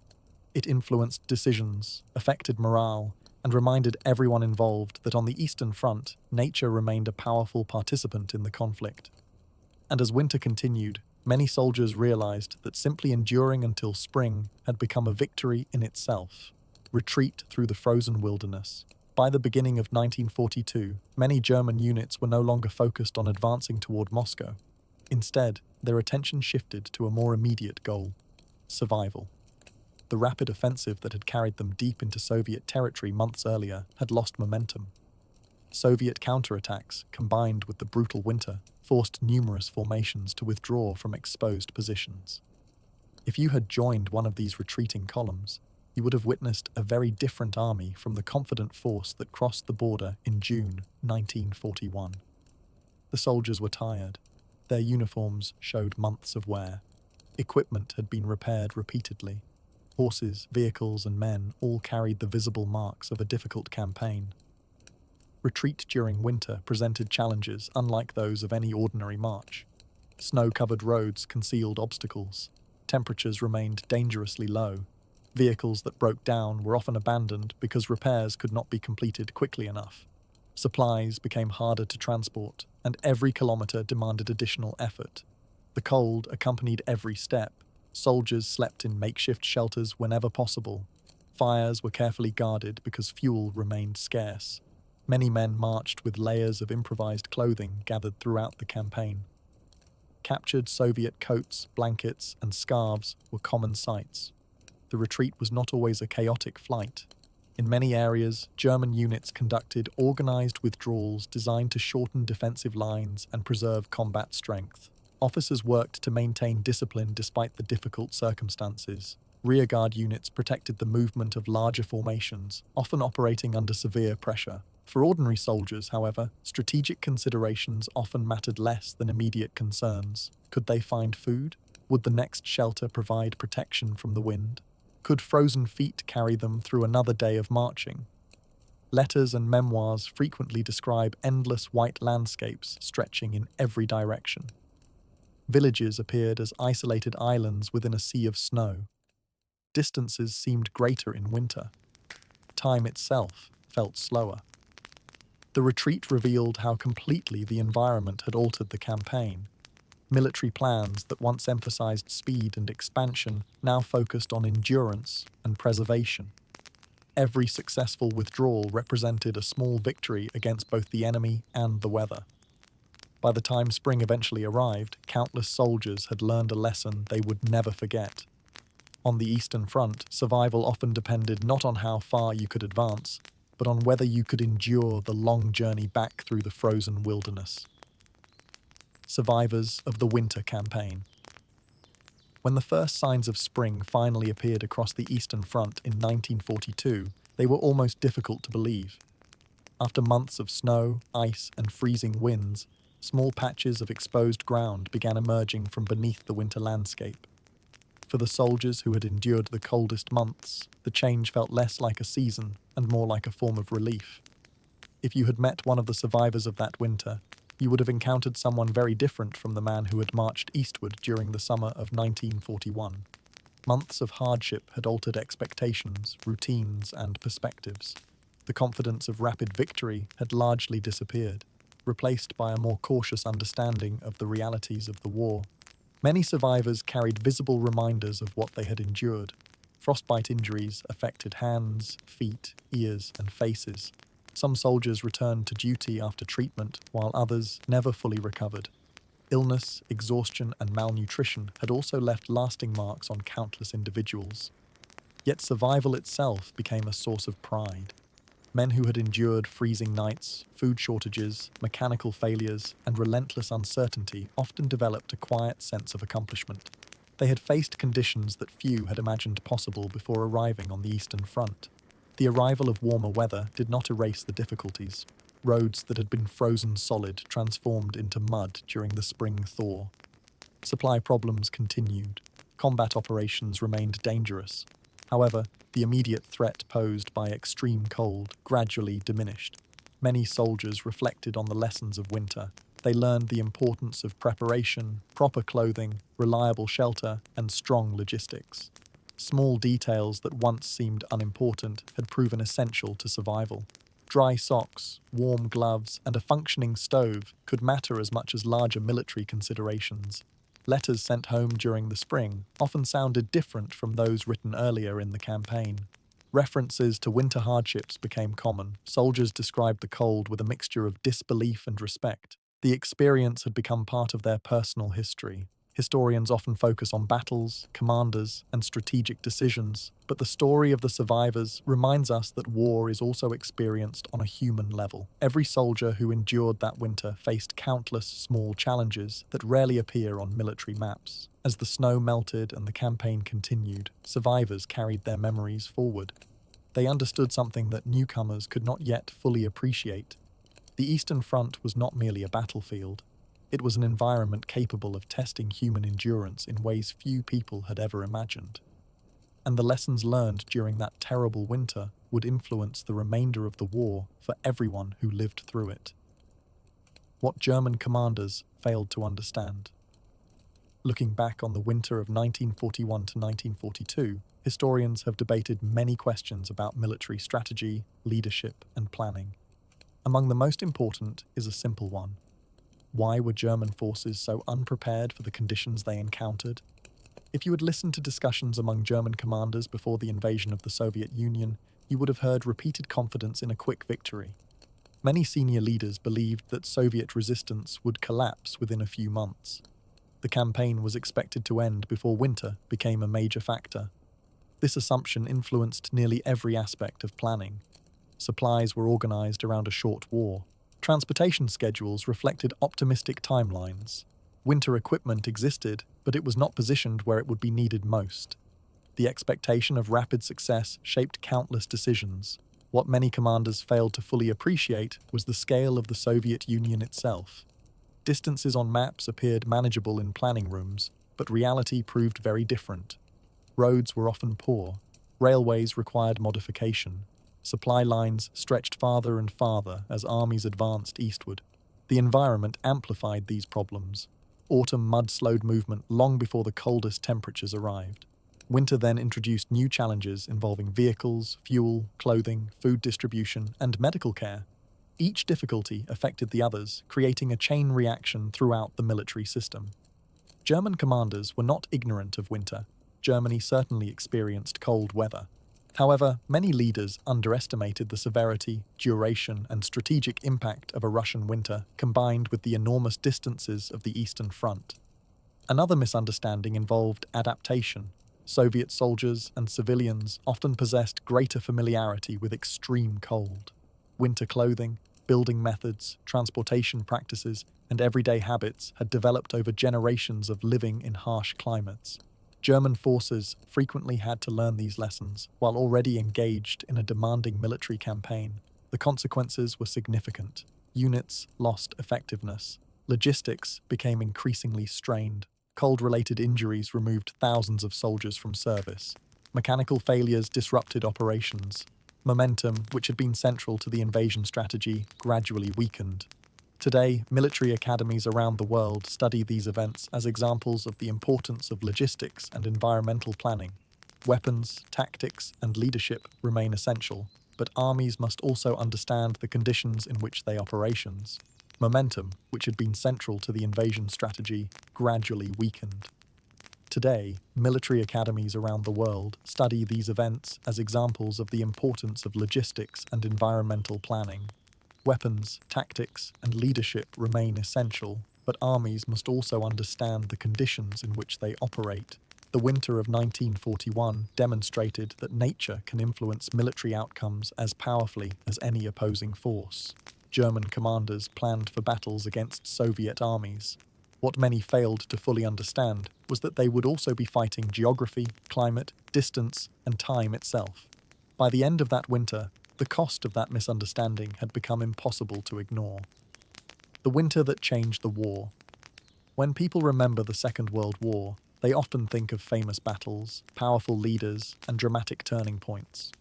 It influenced decisions, affected morale, and reminded everyone involved that on the Eastern Front, nature remained a powerful participant in the conflict. And as winter continued, many soldiers realized that simply enduring until spring had become a victory in itself. Retreat through the frozen wilderness. By the beginning of 1942, many German units were no longer focused on advancing toward Moscow. Instead, their attention shifted to a more immediate goal: survival. The rapid offensive that had carried them deep into Soviet territory months earlier had lost momentum. Soviet counterattacks, combined with the brutal winter, forced numerous formations to withdraw from exposed positions. If you had joined one of these retreating columns, you would have witnessed a very different army from the confident force that crossed the border in June 1941. The soldiers were tired. Their uniforms showed months of wear. Equipment had been repaired repeatedly. Horses, vehicles, and men all carried the visible marks of a difficult campaign. Retreat during winter presented challenges unlike those of any ordinary march. Snow-covered roads concealed obstacles. Temperatures remained dangerously low. Vehicles that broke down were often abandoned because repairs could not be completed quickly enough. Supplies became harder to transport, and every kilometer demanded additional effort. The cold accompanied every step. Soldiers slept in makeshift shelters whenever possible. Fires were carefully guarded because fuel remained scarce. Many men marched with layers of improvised clothing gathered throughout the campaign. Captured Soviet coats, blankets, and scarves were common sights. The retreat was not always a chaotic flight. In many areas, German units conducted organized withdrawals designed to shorten defensive lines and preserve combat strength. Officers worked to maintain discipline despite the difficult circumstances. Rearguard units protected the movement of larger formations, often operating under severe pressure. For ordinary soldiers, however, strategic considerations often mattered less than immediate concerns. Could they find food? Would the next shelter provide protection from the wind? Could frozen feet carry them through another day of marching? Letters and memoirs frequently describe endless white landscapes stretching in every direction. Villages appeared as isolated islands within a sea of snow. Distances seemed greater in winter. Time itself felt slower. The retreat revealed how completely the environment had altered the campaign. Military plans that once emphasized speed and expansion now focused on endurance and preservation. Every successful withdrawal represented a small victory against both the enemy and the weather. By the time spring eventually arrived, countless soldiers had learned a lesson they would never forget. On the Eastern Front, survival often depended not on how far you could advance, but on whether you could endure the long journey back through the frozen wilderness. Survivors of the Winter Campaign. When the first signs of spring finally appeared across the Eastern Front in 1942, they were almost difficult to believe. After months of snow, ice, and freezing winds, small patches of exposed ground began emerging from beneath the winter landscape. For the soldiers who had endured the coldest months, the change felt less like a season and more like a form of relief. If you had met one of the survivors of that winter, you would have encountered someone very different from the man who had marched eastward during the summer of 1941. Months of hardship had altered expectations, routines, and perspectives. The confidence of rapid victory had largely disappeared, replaced by a more cautious understanding of the realities of the war. Many survivors carried visible reminders of what they had endured. Frostbite injuries affected hands, feet, ears, and faces. Some soldiers returned to duty after treatment, while others never fully recovered. Illness, exhaustion, and malnutrition had also left lasting marks on countless individuals. Yet survival itself became a source of pride. Men who had endured freezing nights, food shortages, mechanical failures, and relentless uncertainty often developed a quiet sense of accomplishment. They had faced conditions that few had imagined possible before arriving on the Eastern Front. The arrival of warmer weather did not erase the difficulties. Roads that had been frozen solid transformed into mud during the spring thaw. Supply problems continued. Combat operations remained dangerous. However, the immediate threat posed by extreme cold gradually diminished. Many soldiers reflected on the lessons of winter. They learned the importance of preparation, proper clothing, reliable shelter, and strong logistics. Small details that once seemed unimportant had proven essential to survival. Dry socks, warm gloves, and a functioning stove could matter as much as larger military considerations. Letters sent home during the spring often sounded different from those written earlier in the campaign. References to winter hardships became common. Soldiers described the cold with a mixture of disbelief and respect. The experience had become part of their personal history. Historians often focus on battles, commanders, and strategic decisions, but the story of the survivors reminds us that war is also experienced on a human level. Every soldier who endured that winter faced countless small challenges that rarely appear on military maps. As the snow melted and the campaign continued, survivors carried their memories forward. They understood something that newcomers could not yet fully appreciate. The Eastern Front was not merely a battlefield. It was an environment capable of testing human endurance in ways few people had ever imagined. And the lessons learned during that terrible winter would influence the remainder of the war for everyone who lived through it. What German commanders failed to understand. Looking back on the winter of 1941 to 1942, historians have debated many questions about military strategy, leadership, and planning. Among the most important is a simple one. Why were German forces so unprepared for the conditions they encountered? If you had listened to discussions among German commanders before the invasion of the Soviet Union, you would have heard repeated confidence in a quick victory. Many senior leaders believed that Soviet resistance would collapse within a few months. The campaign was expected to end before winter became a major factor. This assumption influenced nearly every aspect of planning. Supplies were organized around a short war. Transportation schedules reflected optimistic timelines. Winter equipment existed, but it was not positioned where it would be needed most. The expectation of rapid success shaped countless decisions. What many commanders failed to fully appreciate was the scale of the Soviet Union itself. Distances on maps appeared manageable in planning rooms, but reality proved very different. Roads were often poor. Railways required modification. Supply lines stretched farther and farther as armies advanced eastward. The environment amplified these problems. Autumn mud slowed movement long before the coldest temperatures arrived. Winter then introduced new challenges involving vehicles, fuel, clothing, food distribution, and medical care. Each difficulty affected the others, creating a chain reaction throughout the military system. German commanders were not ignorant of winter. Germany certainly experienced cold weather. However, many leaders underestimated the severity, duration, and strategic impact of a Russian winter combined with the enormous distances of the Eastern Front. Another misunderstanding involved adaptation. Soviet soldiers and civilians often possessed greater familiarity with extreme cold. Winter clothing, building methods, transportation practices, and everyday habits had developed over generations of living in harsh climates. German forces frequently had to learn these lessons while already engaged in a demanding military campaign. The consequences were significant. Units lost effectiveness. Logistics became increasingly strained. Cold-related injuries removed thousands of soldiers from service. Mechanical failures disrupted operations. Momentum, which had been central to the invasion strategy, gradually weakened. Today, military academies around the world study these events as examples of the importance of logistics and environmental planning. Weapons, tactics, and leadership remain essential, but armies must also understand the conditions in which they operations. Momentum, which had been central to the invasion strategy, gradually weakened. Today, military academies around the world study these events as examples of the importance of logistics and environmental planning. Weapons, tactics, and leadership remain essential, but armies must also understand the conditions in which they operate. The winter of 1941 demonstrated that nature can influence military outcomes as powerfully as any opposing force. German commanders planned for battles against Soviet armies. What many failed to fully understand was that they would also be fighting geography, climate, distance, and time itself. By the end of that winter, the cost of that misunderstanding had become impossible to ignore. The winter that changed the war. When people remember the Second World War, they often think of famous battles, powerful leaders, and dramatic turning points.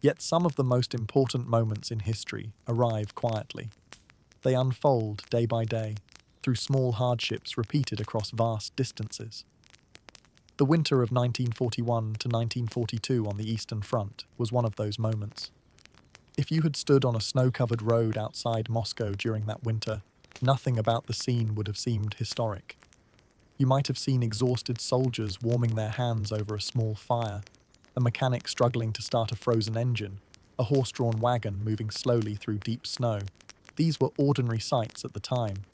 Yet some of the most important moments in history arrive quietly. They unfold day by day, through small hardships repeated across vast distances. The winter of 1941 to 1942 on the Eastern Front was one of those moments. If you had stood on a snow-covered road outside Moscow during that winter, nothing about the scene would have seemed historic. You might have seen exhausted soldiers warming their hands over a small fire, a mechanic struggling to start a frozen engine, a horse-drawn wagon moving slowly through deep snow. These were ordinary sights at the time.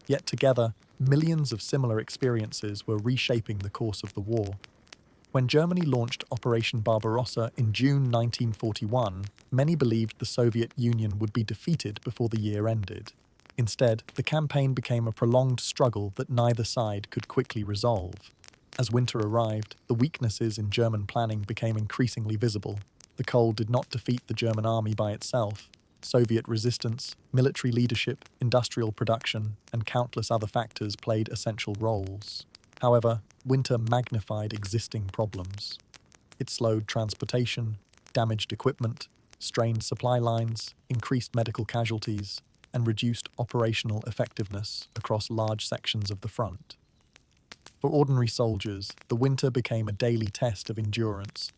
Yet together, millions of similar experiences were reshaping the course of the war. When Germany launched Operation Barbarossa in June 1941, many believed the Soviet Union would be defeated before the year ended. Instead, the campaign became a prolonged struggle that neither side could quickly resolve. As winter arrived, the weaknesses in German planning became increasingly visible. The cold did not defeat the German army by itself. Soviet resistance, military leadership, industrial production, and countless other factors played essential roles. However, winter magnified existing problems. It slowed transportation, damaged equipment, strained supply lines, increased medical casualties, and reduced operational effectiveness across large sections of the front. For ordinary soldiers, the winter became a daily test of endurance.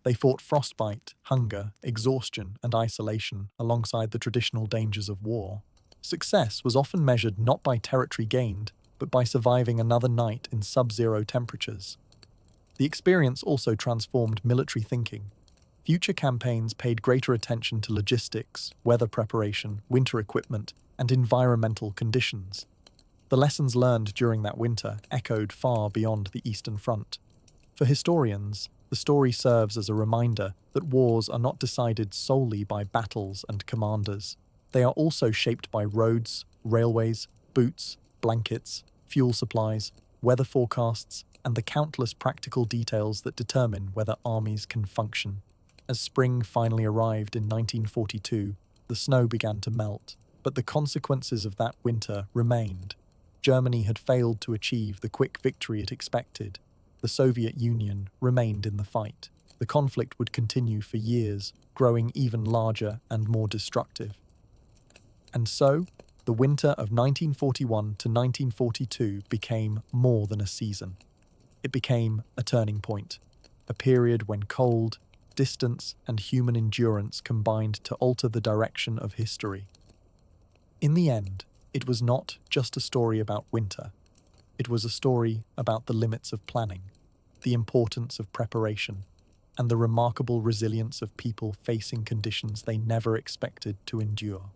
They fought frostbite, hunger, exhaustion, and isolation alongside the traditional dangers of war. Success was often measured not by territory gained, but by surviving another night in sub-zero temperatures. The experience also transformed military thinking. Future campaigns paid greater attention to logistics, weather preparation, winter equipment, and environmental conditions. The lessons learned during that winter echoed far beyond the Eastern Front. For historians, the story serves as a reminder that wars are not decided solely by battles and commanders. They are also shaped by roads, railways, boots, blankets, fuel supplies, weather forecasts, and the countless practical details that determine whether armies can function. As spring finally arrived in 1942, the snow began to melt, but the consequences of that winter remained. Germany had failed to achieve the quick victory it expected. The Soviet Union remained in the fight. The conflict would continue for years, growing even larger and more destructive. And so, the winter of 1941 to 1942 became more than a season. It became a turning point, a period when cold, distance, and human endurance combined to alter the direction of history. In the end, it was not just a story about winter. It was a story about the limits of planning, the importance of preparation, and the remarkable resilience of people facing conditions they never expected to endure.